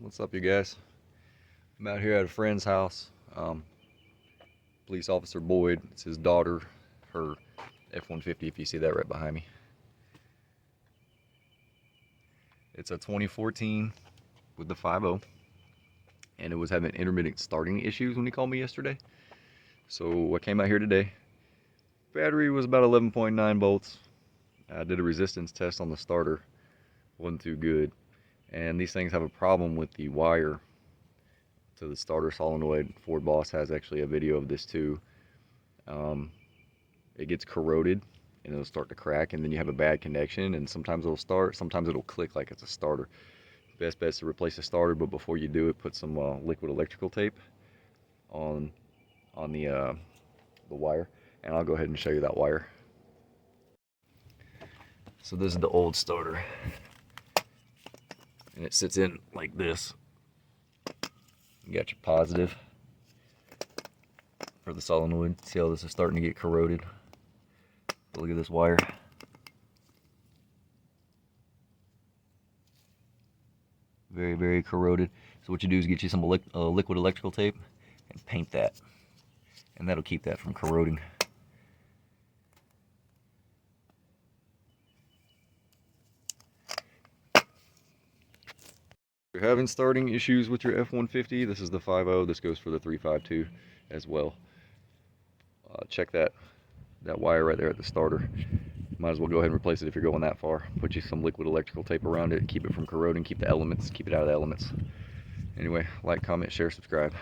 What's up, you guys? I'm out here at a friend's house. Police Officer Boyd, it's his daughter, her F-150, if you see that right behind me. It's a 2014 with the 5.0, and it was having intermittent starting issues when he called me yesterday. So I came out here today. Battery was about 11.9 volts. I did a resistance test on the starter. Wasn't too good. And these things have a problem with the wire to the starter solenoid. Ford Boss has actually a video of this too. It gets corroded and it'll start to crack, and then you have a bad connection, and sometimes it'll start, sometimes it'll click like it's a starter. Best bet is to replace the starter, but before you do it, put some liquid electrical tape on the wire, and I'll go ahead and show you that wire. So this is the old starter, and it sits in like this. You got your positive for the solenoid. See how this is starting to get corroded? Look at this wire. Very, very corroded. So what you do is get you some liquid electrical tape and paint that, and that'll keep that from corroding. If you're having starting issues with your F-150, this is the 5.0. This goes for the 3.52 as well. Check that wire right there at the starter. Might as well go ahead and replace it if you're going that far. Put you some liquid electrical tape around it, keep it from corroding, keep it out of the elements. Anyway, like, comment, share, subscribe.